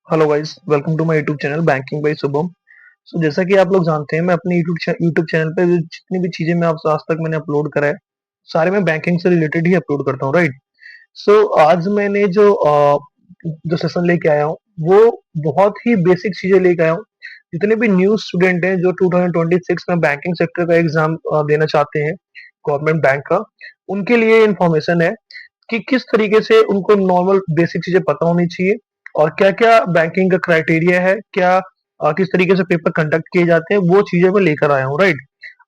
Hello guys, welcome to my YouTube channel banking by Shubham. जैसा कि आप लोग जानते हैं, मैं अपने यूट्यूब चैनल पे जितनी भी चीजें मैं आपसे आज तक मैंने अपलोड करा है, सारे मैं बैंकिंग से रिलेटेड ही अपलोड करता हूँ, राइट। आज मैंने जो सेशन लेके आया हूँ, वो बहुत ही बेसिक चीजें लेके आया हूँ। जितने भी न्यू स्टूडेंट हैं जो 2026 में बैंकिंग सेक्टर का एग्जाम देना चाहते हैं, गवर्नमेंट बैंक का, उनके लिए इन्फॉर्मेशन है कि किस तरीके से उनको नॉर्मल बेसिक चीजें पता होनी चाहिए और क्या-क्या बैंकिंग का क्राइटेरिया है, किस तरीके से पेपर कंडक्ट किए जाते हैं, वो चीजें मैं लेकर आया हूँ, राइट।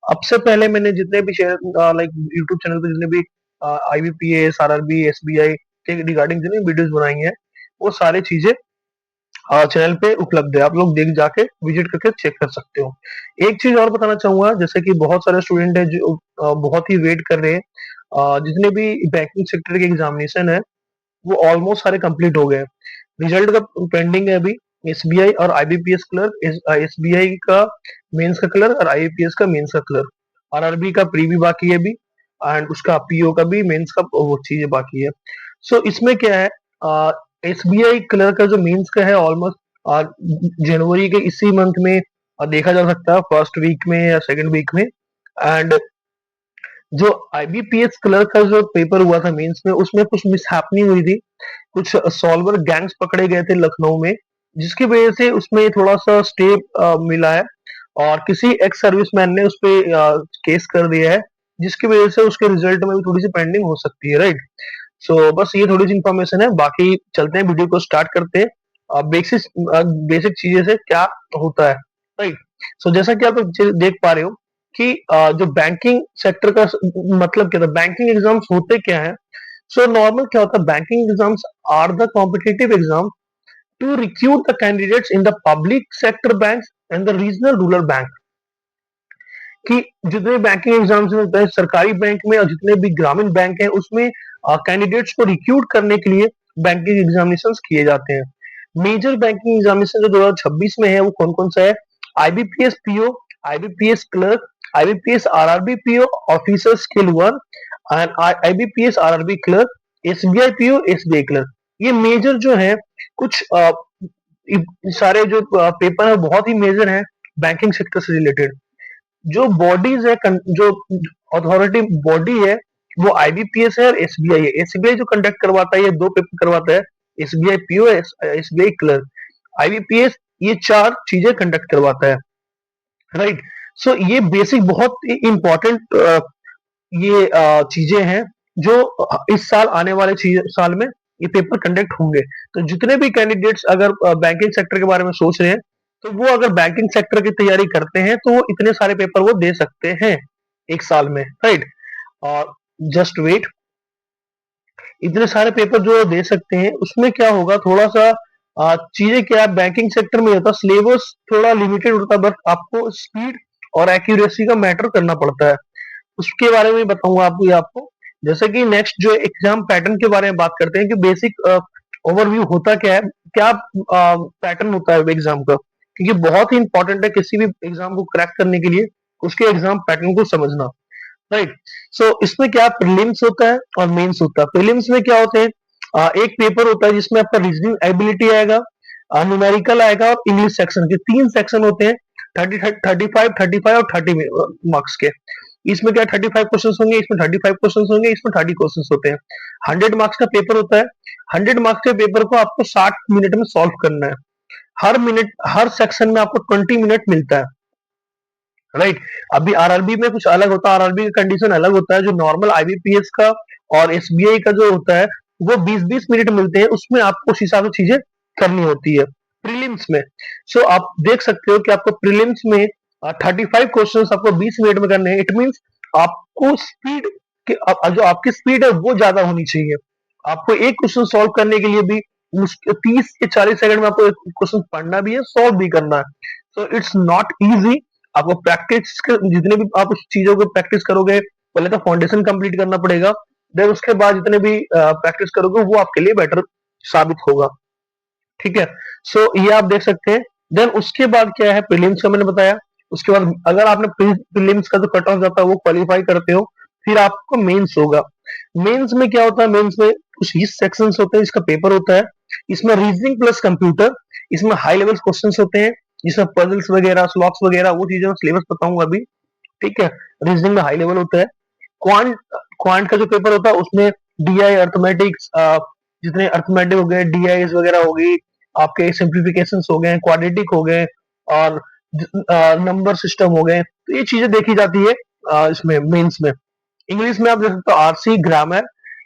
अब से पहले मैंने जितने भी लाइक यूट्यूब चैनल पे जितने भी आईबीपीएस, आरआरबी, एसबीआई के रिगार्डिंग जितनी वीडियोस बनाई हैं, वो सारी चीजें चैनल पे उपलब्ध है। आप लोग देख जाके विजिट करके चेक कर सकते हो। एक चीज और बताना चाहूंगा, जैसे कि बहुत सारे स्टूडेंट हैं जो बहुत ही वेट कर रहे हैं। जितने भी बैंकिंग सेक्टर के एग्जामिनेशन है, वो ऑलमोस्ट सारे कंप्लीट हो गए। रिजल्ट का पेंडिंग है अभी। एसबीआई और आईबीपीएस क्लर्क, एसबीआई का मेंस का क्लर्क और आईबीपीएस का मेंस का क्लर्क, आरआरबी का प्री भी बाकी है अभी, एंड उसका पीओ का भी मेंस का वो चीजें बाकी है। इसमें क्या है, एसबीआई क्लर्क का जो मेंस का है ऑलमोस्ट जनवरी के इसी मंथ में देखा जा सकता है, फर्स्ट वीक में या सेकंड वीक में। एंड जो आईबीपीएस क्लर्क का जो पेपर हुआ था मेंस में, उसमें कुछ मिसहैपनिंग हुई थी। कुछ सॉल्वर गैंग्स पकड़े गए थे लखनऊ में, जिसकी वजह से उसमें थोड़ा सा स्टे मिला है और किसी एक्स सर्विसमैन ने उस पे केस कर दिया है, जिसकी वजह से उसके रिजल्ट में भी थोड़ी सी पेंडिंग हो सकती है, राइट। बस ये थोड़ी सी इंफॉर्मेशन है, बाकी चलते हैं वीडियो को स्टार्ट करते हैं। बेसिक बेसिक चीजें से क्या होता है, राइट। जैसा कि आप लोग देख पा रहे हो कि जो बैंकिंग सेक्टर का मतलब क्या था, बैंकिंग एग्जाम्स होते क्या है। नॉर्मल क्या होता है, banking exams are the competitive exam to recruit the candidates in the public sector banks and the regional rural bank. कि जितने बैंकिंग एग्जाम्स होते हैं सरकारी बैंक में और जितने भी ग्रामीण बैंक हैं, उसमें कैंडिडेट्स को रिक्रूट करने के लिए बैंकिंग एग्जामिनेशन किए जाते हैं। मेजर बैंकिंग एग्जामिनेशन जो 2026 में है, वो कौन कौन सा है? IBPS PO, IBPS clerk, IBPS RRB PO officer skill 1, and IBPS RRB clerk, SBI PO, SBI clerk. ये मेजर जो है, कुछ सारे जो पेपर है बहुत ही मेजर है बैंकिंग सेक्टर से रिलेटेड। जो बॉडीज है, जो अथॉरिटी बॉडी है, वो आईबीपीएस है और एसबीआई है। एसबीआई जो कंडक्ट करवाता है, ये दो पेपर करवाता है, SBI PO, SBI clerk. IBPS ये चार चीजें कंडक्ट करवाता है, राइट। ये बेसिक बहुत इंपॉर्टेंट ये चीजें हैं जो इस साल आने वाले साल में ये पेपर कंडक्ट होंगे। तो जितने भी कैंडिडेट्स अगर बैंकिंग सेक्टर के बारे में सोच रहे हैं, तो वो अगर बैंकिंग सेक्टर की तैयारी करते हैं, तो वो इतने सारे पेपर वो दे सकते हैं एक साल में, राइट। और जस्ट वेट, इतने सारे पेपर जो दे सकते हैं, उसमें क्या होगा, थोड़ा सा चीजें क्या है, बैंकिंग सेक्टर में होता है सिलेबस थोड़ा लिमिटेड होता है, बट आपको स्पीड और एक्यूरेसी का मैटर करना पड़ता है। उसके बारे में बताऊंगा आपको। जैसे कि नेक्स्ट जो एग्जाम पैटर्न के बारे में बात करते हैं कि बेसिक ओवरव्यू होता क्या है, क्या पैटर्न होता है एग्जाम का, क्योंकि बहुत ही इंपॉर्टेंट है किसी भी एग्जाम को क्रैक करने के लिए उसके एग्जाम पैटर्न को समझना, राइट। इसमें क्या प्रीलिम्स होता है और मेंस होता है। प्रीलिम्स में क्या होते हैं, एक पेपर होता है जिसमें आपका रीजनिंग एबिलिटी आएगा, न्यूमेरिकल आएगा और इंग्लिश सेक्शन के तीन सेक्शन होते हैं। 35 और 30 मार्क्स के। इसमें क्या 35 क्वेश्चन होंगे, इसमें 35 क्वेश्चन होंगे, इसमें 30 क्वेश्चन होते हैं। 100 मार्क्स का पेपर होता है। 100 मार्क्स के पेपर को आपको 60 मिनट में सॉल्व करना है। हर सेक्शन में आपको 20 मिनट मिलता है, राइट। अभी आरआरबी में कुछ अलग होता है, आरआरबी का कंडीशन अलग होता है। जो नॉर्मल आईबीपीएस का और एसबीआई का जो होता है, वो 20-20 मिनट मिलते हैं, उसमें आपको उस हिसाब से चीजें करनी होती है प्रीलिम्स में। आप देख सकते हो कि आपको प्रीलिम्स में 35 क्वेश्चन आपको 20 मिनट में करने हैं। इट मीन आपको स्पीड जो आपकी स्पीड है वो ज्यादा होनी चाहिए। आपको एक क्वेश्चन सॉल्व करने के लिए भी 30 से 40 सेकंड में आपको एक क्वेश्चन पढ़ना भी है, सॉल्व भी करना है। It's not easy. आपको प्रैक्टिस जितने भी आप उस चीजों को प्रैक्टिस करोगे, पहले तो फाउंडेशन कंप्लीट करना पड़ेगा, देन उसके बाद जितने भी प्रैक्टिस करोगे वो आपके लिए बेटर साबित होगा, ठीक है। ये आप देख सकते हैं। देन उसके बाद क्या है, प्रीलिम्स का मैंने बताया। उसके बाद अगर आपने प्रीलिम्स का जो कट ऑफ जाता है वो क्वालिफाई करते हो, फिर आपको मेंस होगा। मेंस में क्या होता है, मेंस में कुछ 20 सेक्शंस होते हैं, इसका पेपर होता है। इसमें रीजनिंग प्लस कंप्यूटर, इसमें हाई लेवल क्वेश्चंस होते हैं जिसमें पजल्स वगैरह, स्लॉक्स वगैरह, वो चीजें मैं सिलेबस बताऊंगा अभी। ठीक है, रीजनिंग में हाई लेवल होता है। क्वांट क्वांट का जो पेपर होता है उसमें डीआई, अर्थमेटिक्स, जितने अर्थमेटिक हो गए, डीआईस वगैरह हो गई, आपके सिंप्लीफिकेशंस हो गए, क्वाड्रेटिक हो गए, और नंबर सिस्टम हो गए, तो ये चीजें देखी जाती है इसमें मेंस में। इंग्लिश में आप देख सकते हो आरसी, ग्रामर,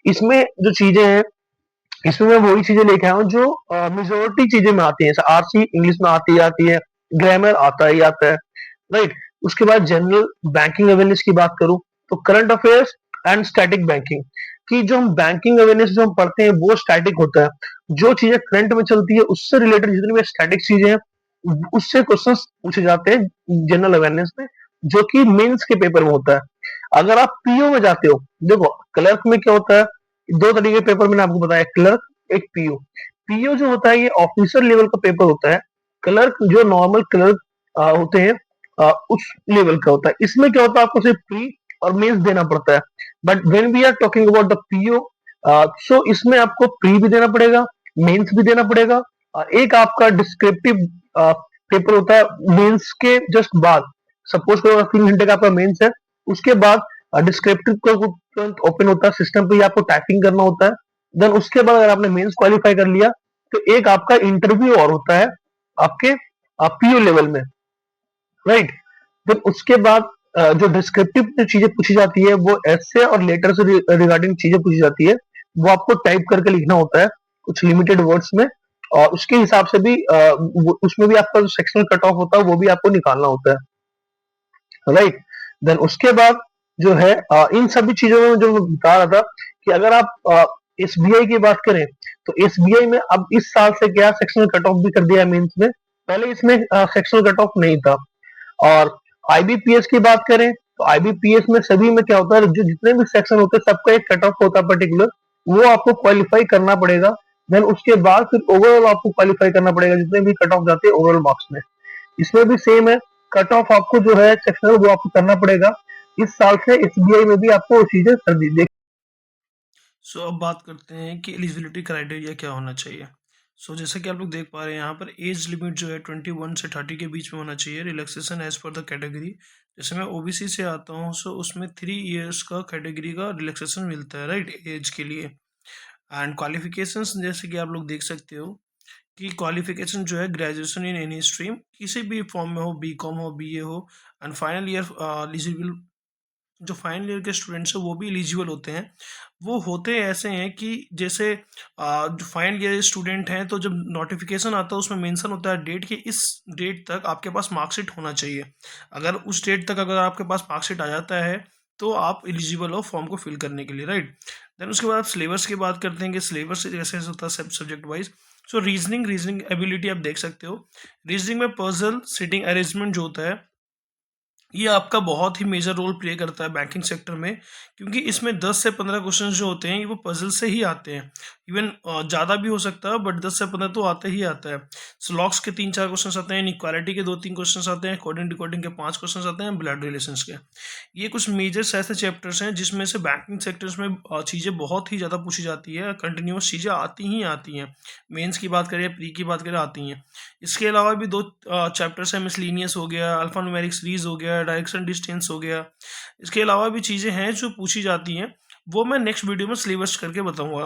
इसमें जो चीजें हैं, इसमें मैं वही चीजें लेके आया हूँ जो मेजोरिटी चीजें में आती है। जैसे आरसी इंग्लिश में आती है, ग्रामर आता ही आता है, राइट। उसके बाद जनरल बैंकिंग अवेयरनेस की बात करूं तो current affairs and static banking, की जो हम बैंकिंग अवेयरनेस जो हम पढ़ते हैं वो स्टैटिक होता है। जो चीजें करंट में चलती है उससे रिलेटेड जितनी भी स्टैटिक चीजें हैं उससे क्वेश्चंस पूछे जाते हैं जनरल अवेयरनेस में, जो कि मेंस के पेपर में होता है। अगर आप पीओ में जाते हो, देखो क्लर्क में क्या होता है, दो तरीके के पेपर मैंने आपको बताया, क्लर्क, एक पीओ। पीओ जो होता है ये ऑफिसर लेवल का पेपर होता है। क्लर्क जो नॉर्मल क्लर्क होते हैं उस लेवल का होता है। इसमें क्या होता है, आपको सिर्फ प्री और मेंस देना पड़ता है। But when we are talking about the PO, so इसमें आपको प्री भी देना पड़ेगा, मेंस भी देना पड़ेगा, और एक आपका डिस्क्रिप्टिव पेपर होता है मेंस के जस्ट बाद। सपोज करो 3 घंटे का आपका मेंस है, उसके बाद डिस्क्रिप्टिव का तुरंत ओपन होता है सिस्टम पे, आपको टाइपिंग करना होता है। देन उसके बाद अगर आपने मेंस क्वालिफाई कर लिया तो एक आपका इंटरव्यू और होता है आपके पीओ लेवल में, राइट। देन उसके बाद जो डिस्क्रिप्टिव जो चीजें पूछी जाती है वो ऐसे और लेटर से रिगार्डिंग चीजें पूछी जाती है, वो आपको टाइप करके लिखना होता है कुछ लिमिटेड वर्ड्स में, और उसके हिसाब से भी उसमें भी आपका जो सेक्शनल कट ऑफ होता है वो भी आपको निकालना होता है, राइट। देन उसके बाद जो है इन सभी चीजों में जो मैं बता रहा था कि अगर आप एसबीआई की बात करें तो एसबीआई में अब इस साल से क्या सेक्शनल कट ऑफ भी कर दिया है मेंस में, पहले इसमें सेक्शनल कट ऑफ नहीं था। और आईबीपीएस की बात करें तो आईबीपीएस में सभी में क्या होता है, जो जितने भी सेक्शन होते हैं सबका एक कट ऑफ होता है पर्टिकुलर, वो आपको क्वालिफाई करना पड़ेगा। देन उसके बाद फिर ओवरऑल आपको क्वालिफाई करना पड़ेगा जितने भी कट ऑफ जाते हैं ओवरऑल मार्क्स में। इसमें भी सेम है, कट ऑफ आपको जो है सेक्शनल वो आपको करना पड़ेगा। इस साल से एसबीआई में भी आपको वो चीजें कर दी। सो अब बात करते हैं कि एलिजिबिलिटी क्राइटेरिया क्या होना चाहिए। जैसा कि आप लोग देख पा रहे हैं यहाँ पर एज लिमिट जो है 21 से 30 के बीच में होना चाहिए। Relaxation as per the category, जैसे मैं ओबीसी से आता हूँ उसमें 3 इयर्स का कैटेगरी का रिलैक्सेशन मिलता है, राइट, एज के लिए। एंड क्वालिफिकेशंस जैसे कि आप लोग देख सकते हो कि क्वालिफिकेशन जो है ग्रेजुएशन इन एनी स्ट्रीम, किसी भी फॉर्म में हो, बीकॉम हो, बीए हो। एंड फाइनल ईयर एलिजिबल, जो फाइनल ईयर के स्टूडेंट्स हैं वो भी एलिजिबल होते हैं। वो होते ऐसे हैं कि जैसे जो फाइनल ईयर स्टूडेंट हैं तो जब नोटिफिकेशन आता है उसमें मेंशन होता है डेट कि इस डेट तक आपके पास मार्कशीट होना चाहिए। अगर उस डेट तक अगर आपके पास मार्कशीट आ जाता है तो आप एलिजिबल हो फॉर्म को फिल करने के लिए, राइट। देन उसके बाद आप सिलेबस की बात करते हैं कि सिलेबस कैसे होता है सब सब्जेक्ट वाइज। रीजनिंग एबिलिटी आप देख सकते हो। रीजनिंग में पजल सिटिंग अरेंजमेंट जो होता है ये आपका बहुत ही मेजर रोल प्ले करता है बैंकिंग सेक्टर में, क्योंकि इसमें 10 से 15 क्वेश्चन जो होते हैं ये वो पजल से ही आते हैं। इवन ज़्यादा भी हो सकता है बट 10 से 15 तो आते ही आता है। स्लॉक्स के 3-4 क्वेश्चन आते हैं, इनइक्वालिटी के 2-3 क्वेश्चन आते हैं, कोडिंग डिकोडिंग के 5 क्वेश्चन आते हैं, ब्लड रिलेशंस के। ये कुछ मेजर्स ऐसे चैप्टर्स हैं जिसमें से बैंकिंग सेक्टर्स में चीज़ें बहुत ही ज़्यादा पूछी जाती है, कंटिन्यूस चीज़ें आती ही आती हैं। मेंस की बात करें, प्री की बात करें, आती हैं। इसके अलावा भी 2 चैप्टर्स हैं, मिसलिनियस हो गया, अल्फा न्यूमेरिक सीरीज हो गया, डायरेक्शन डिस्टेंस हो गया। इसके अलावा भी चीज़ें हैं जो पूछी जाती हैं, वो मैं नेक्स्ट वीडियो में सिलेबस करके बताऊंगा,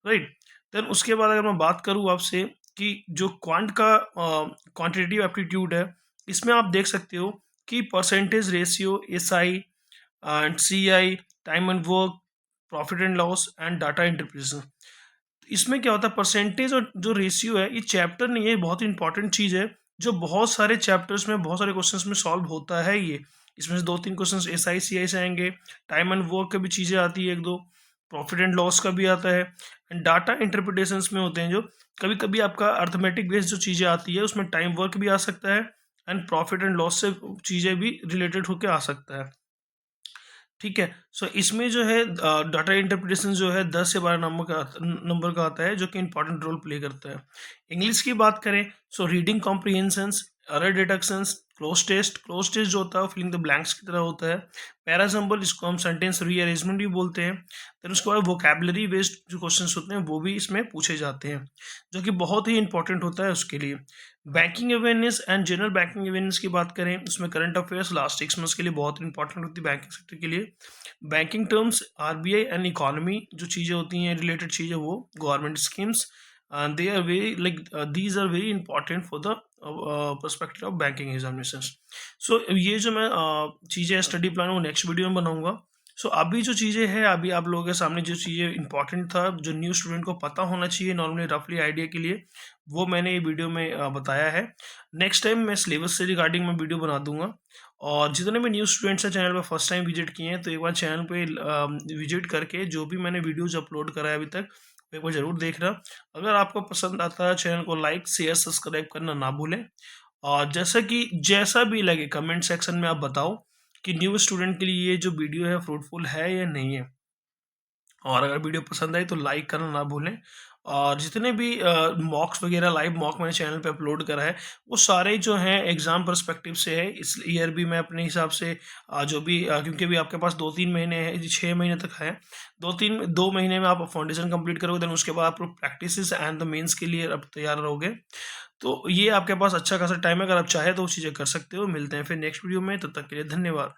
राइट। देन उसके बाद अगर मैं बात करूँ आपसे कि जो क्वांट का क्वांटिटेटिव एप्टीट्यूड है, इसमें आप देख सकते हो कि percentage ratio, SI and CI, time and work, profit and loss and data interpretation. इसमें क्या होता है, परसेंटेज और जो रेशियो है ये चैप्टर नहीं है, बहुत ही इंपॉर्टेंट चीज़ है जो बहुत सारे चैप्टर्स में बहुत सारे क्वेश्चंस में सॉल्व होता है ये। इसमें से 2-3 क्वेश्चंस एस आई सी आई से आएंगे, टाइम एंड वर्क का भी चीज़ें आती है, 1-2 प्रॉफिट एंड लॉस का भी आता है, एंड डाटा इंटरप्रिटेशंस में होते हैं जो कभी कभी आपका अर्थमेटिक बेस्ड जो चीज़ें आती है उसमें टाइम वर्क भी आ सकता है, एंड प्रॉफिट एंड लॉस से चीज़ें भी रिलेटेड होकर आ सकता है, ठीक है। इसमें जो है डाटा इंटरप्रिटेशन जो है 10 से 12 नंबर का आता है जो कि इंपॉर्टेंट रोल प्ले करता है। इंग्लिश की बात करें reading comprehensions, error detections, cloze test जो होता है वो फिलिंग द ब्लैंक्स की तरह होता है। पैरासम्बल, इसको हम सेंटेंस रीअरेंजमेंट भी बोलते हैं। देन उसके बाद वोकैबुलरी बेस्ड जो क्वेश्चंस होते हैं वो भी इसमें पूछे जाते हैं, जो कि बहुत ही इंपॉर्टेंट होता है उसके लिए। Banking awareness and general banking awareness की बात करें, उसमें करंट अफेयर्स लास्ट 6 मंथ्स के लिए बहुत इंपॉर्टेंट होती है बैंकिंग सेक्टर के लिए। Banking terms, RBI and economy जो चीज़ें होती हैं रिलेटेड चीज़ें, वो government schemes, they are very like these are very important for the perspective of banking examinations. So ये जो मैं चीज़ें स्टडी प्लान वो नेक्स्ट वीडियो में बनाऊंगा। सो अभी जो चीज़ें हैं, अभी आप लोगों के सामने जो चीज़ें इंपॉर्टेंट था, जो न्यू स्टूडेंट को पता होना चाहिए नॉर्मली रफली आइडिया के लिए, वो मैंने ये वीडियो में बताया है। नेक्स्ट टाइम मैं सिलेबस से रिगार्डिंग मैं वीडियो बना दूंगा। और जितने भी न्यू स्टूडेंट्स हैं चैनल पर फर्स्ट टाइम विजिट किए हैं, तो एक बार चैनल पे विजिट करके जो भी मैंने वीडियोज अपलोड करा है अभी तक, एक बार ज़रूर देखना। अगर आपको पसंद आता है चैनल को लाइक शेयर सब्सक्राइब करना ना भूलें। और जैसा भी लगे कमेंट सेक्शन में आप बताओ कि न्यू स्टूडेंट के लिए ये जो वीडियो है फ्रूटफुल है या नहीं है। और अगर वीडियो पसंद आई तो लाइक करना ना भूलें। और जितने भी मॉक्स वगैरह लाइव मॉक मैंने चैनल पे अपलोड करा है, वो सारे जो हैं एग्ज़ाम पर्सपेक्टिव से है। इस ईयर भी मैं अपने हिसाब से जो भी क्योंकि अभी आपके पास 2-3 महीने हैं, 6 महीने तक है। 2 महीने में आप फाउंडेशन कंप्लीट करोगे, देन उसके बाद आप प्रैक्टिसेस एंड द मेंस के लिए अब तैयार रहोगे। तो ये आपके पास अच्छा खासा टाइम है, अगर आप चाहें तो वो चीज़ें कर सकते हो। मिलते हैं फिर नेक्स्ट वीडियो में, तब तक के लिए धन्यवाद।